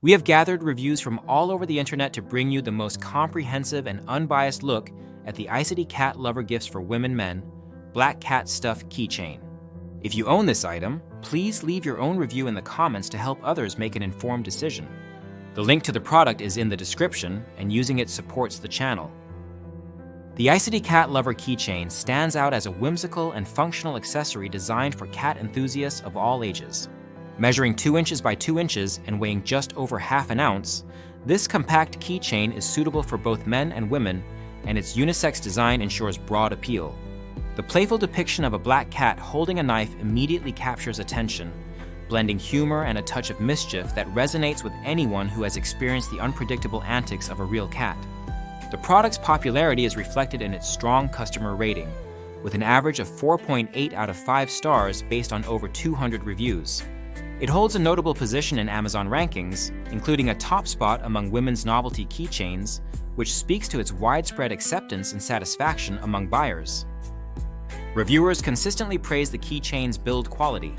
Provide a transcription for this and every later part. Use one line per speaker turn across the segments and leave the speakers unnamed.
We have gathered reviews from all over the internet to bring you the most comprehensive and unbiased look at the Aisity Cat Lover Gifts for Women Men Black Cat Stuff Keychain. If you own this item, please leave your own review in the comments to help others make an informed decision. The link to the product is in the description, and using it supports the channel. The Aisity Cat Lover Keychain stands out as a whimsical and functional accessory designed for cat enthusiasts of all ages. Measuring 2 inches by 2 inches and weighing just over half an ounce, this compact keychain is suitable for both men and women, and its unisex design ensures broad appeal. The playful depiction of a black cat holding a knife immediately captures attention, blending humor and a touch of mischief that resonates with anyone who has experienced the unpredictable antics of a real cat. The product's popularity is reflected in its strong customer rating, with an average of 4.8 out of 5 stars based on over 200 reviews. It holds a notable position in Amazon rankings, including a top spot among women's novelty keychains, which speaks to its widespread acceptance and satisfaction among buyers. Reviewers consistently praise the keychain's build quality.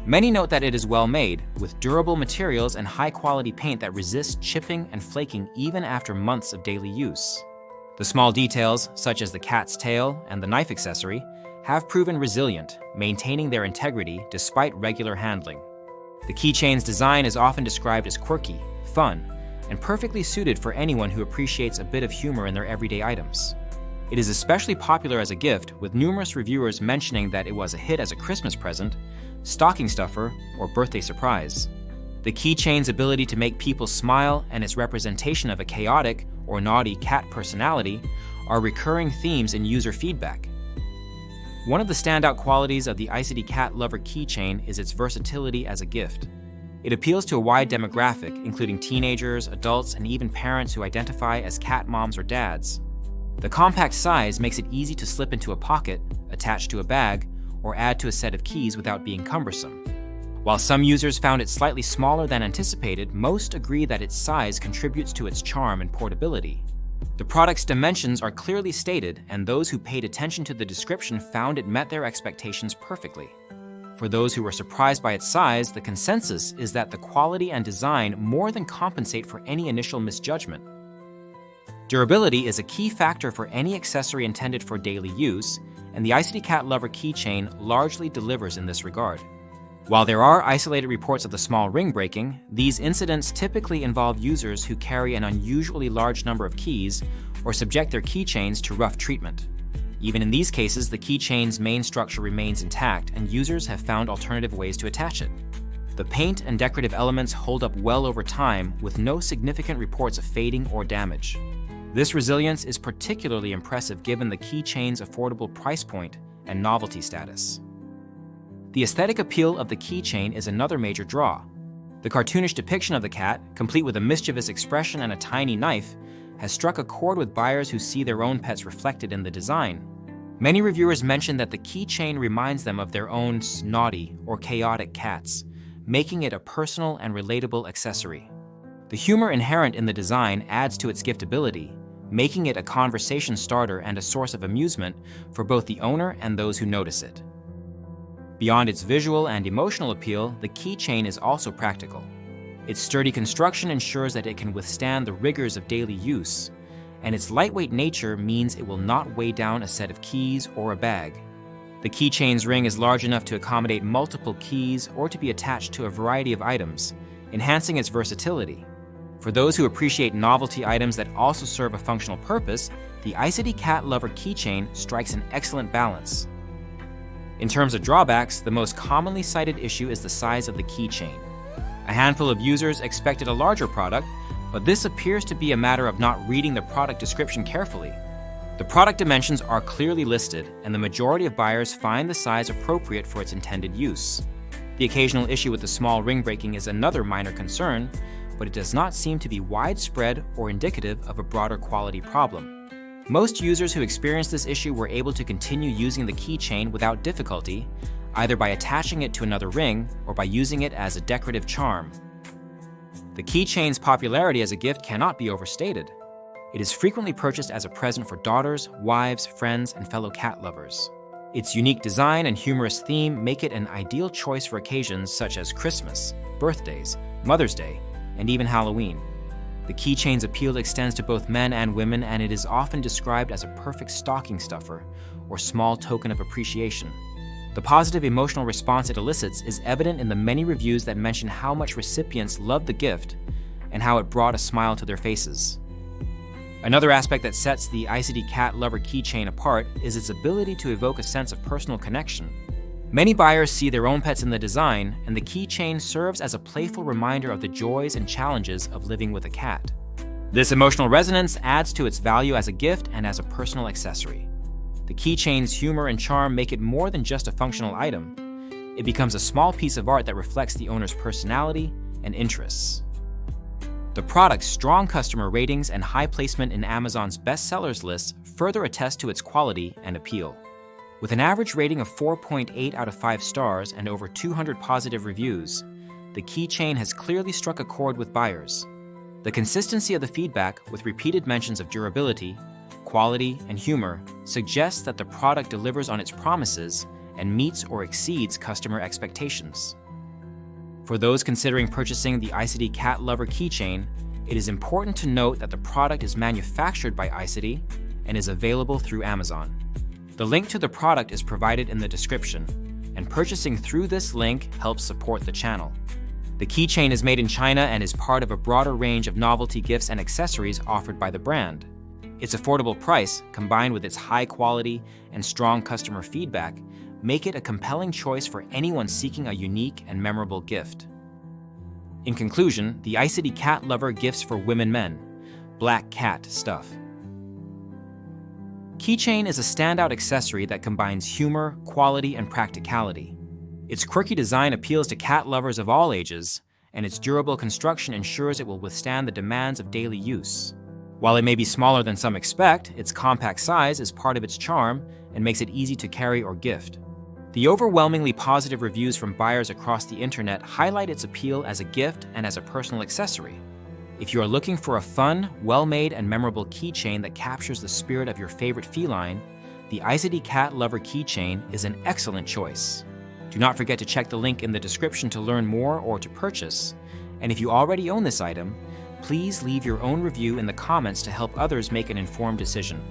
Many note that it is well made, with durable materials and high-quality paint that resists chipping and flaking even after months of daily use. The small details, such as the cat's tail and the knife accessory, have proven resilient, maintaining their integrity despite regular handling. The keychain's design is often described as quirky, fun, and perfectly suited for anyone who appreciates a bit of humor in their everyday items. It is especially popular as a gift, with numerous reviewers mentioning that it was a hit as a Christmas present, stocking stuffer, or birthday surprise. The keychain's ability to make people smile and its representation of a chaotic or naughty cat personality are recurring themes in user feedback. One of the standout qualities of the Aisity Cat Lover Keychain is its versatility as a gift. It appeals to a wide demographic, including teenagers, adults, and even parents who identify as cat moms or dads. The compact size makes it easy to slip into a pocket, attach to a bag, or add to a set of keys without being cumbersome. While some users found it slightly smaller than anticipated, most agree that its size contributes to its charm and portability. The product's dimensions are clearly stated, and those who paid attention to the description found it met their expectations perfectly. For those who were surprised by its size, the consensus is that the quality and design more than compensate for any initial misjudgment. Durability is a key factor for any accessory intended for daily use, and the Aisity Cat Lover Keychain largely delivers in this regard. While there are isolated reports of the small ring breaking, these incidents typically involve users who carry an unusually large number of keys or subject their keychains to rough treatment. Even in these cases, the keychain's main structure remains intact, and users have found alternative ways to attach it. The paint and decorative elements hold up well over time, with no significant reports of fading or damage. This resilience is particularly impressive given the keychain's affordable price point and novelty status. The aesthetic appeal of the keychain is another major draw. The cartoonish depiction of the cat, complete with a mischievous expression and a tiny knife, has struck a chord with buyers who see their own pets reflected in the design. Many reviewers mention that the keychain reminds them of their own naughty or chaotic cats, making it a personal and relatable accessory. The humor inherent in the design adds to its giftability, making it a conversation starter and a source of amusement for both the owner and those who notice it. Beyond its visual and emotional appeal, the keychain is also practical. Its sturdy construction ensures that it can withstand the rigors of daily use, and its lightweight nature means it will not weigh down a set of keys or a bag. The keychain's ring is large enough to accommodate multiple keys or to be attached to a variety of items, enhancing its versatility. For those who appreciate novelty items that also serve a functional purpose, the Aisity Cat Lover Keychain strikes an excellent balance. In terms of drawbacks, the most commonly cited issue is the size of the keychain. A handful of users expected a larger product, but this appears to be a matter of not reading the product description carefully. The product dimensions are clearly listed, and the majority of buyers find the size appropriate for its intended use. The occasional issue with the small ring breaking is another minor concern, but it does not seem to be widespread or indicative of a broader quality problem. Most users who experienced this issue were able to continue using the keychain without difficulty, either by attaching it to another ring or by using it as a decorative charm. The keychain's popularity as a gift cannot be overstated. It is frequently purchased as a present for daughters, wives, friends, and fellow cat lovers. Its unique design and humorous theme make it an ideal choice for occasions such as Christmas, birthdays, Mother's Day, and even Halloween. The keychain's appeal extends to both men and women, and it is often described as a perfect stocking stuffer or small token of appreciation. The positive emotional response it elicits is evident in the many reviews that mention how much recipients loved the gift and how it brought a smile to their faces. Another aspect that sets the Aisity Cat Lover keychain apart is its ability to evoke a sense of personal connection. Many buyers see their own pets in the design, and the keychain serves as a playful reminder of the joys and challenges of living with a cat. This emotional resonance adds to its value as a gift and as a personal accessory. The keychain's humor and charm make it more than just a functional item. It becomes a small piece of art that reflects the owner's personality and interests. The product's strong customer ratings and high placement in Amazon's bestsellers list further attest to its quality and appeal. With an average rating of 4.8 out of 5 stars and over 200 positive reviews, the keychain has clearly struck a chord with buyers. The consistency of the feedback, with repeated mentions of durability, quality, and humor, suggests that the product delivers on its promises and meets or exceeds customer expectations. For those considering purchasing the Aisity Cat Lover keychain, it is important to note that the product is manufactured by Aisity and is available through Amazon. The link to the product is provided in the description, and purchasing through this link helps support the channel. The keychain is made in China and is part of a broader range of novelty gifts and accessories offered by the brand. Its affordable price, combined with its high quality and strong customer feedback, make it a compelling choice for anyone seeking a unique and memorable gift. In conclusion, the Aisity Cat Lover Gifts for Women Men, Black Cat Stuff. Keychain is a standout accessory that combines humor, quality, and practicality. Its quirky design appeals to cat lovers of all ages, and its durable construction ensures it will withstand the demands of daily use. While it may be smaller than some expect, its compact size is part of its charm and makes it easy to carry or gift. The overwhelmingly positive reviews from buyers across the internet highlight its appeal as a gift and as a personal accessory. If you are looking for a fun, well-made, and memorable keychain that captures the spirit of your favorite feline, the Aisity Cat Lover keychain is an excellent choice. Do not forget to check the link in the description to learn more or to purchase. And if you already own this item, please leave your own review in the comments to help others make an informed decision.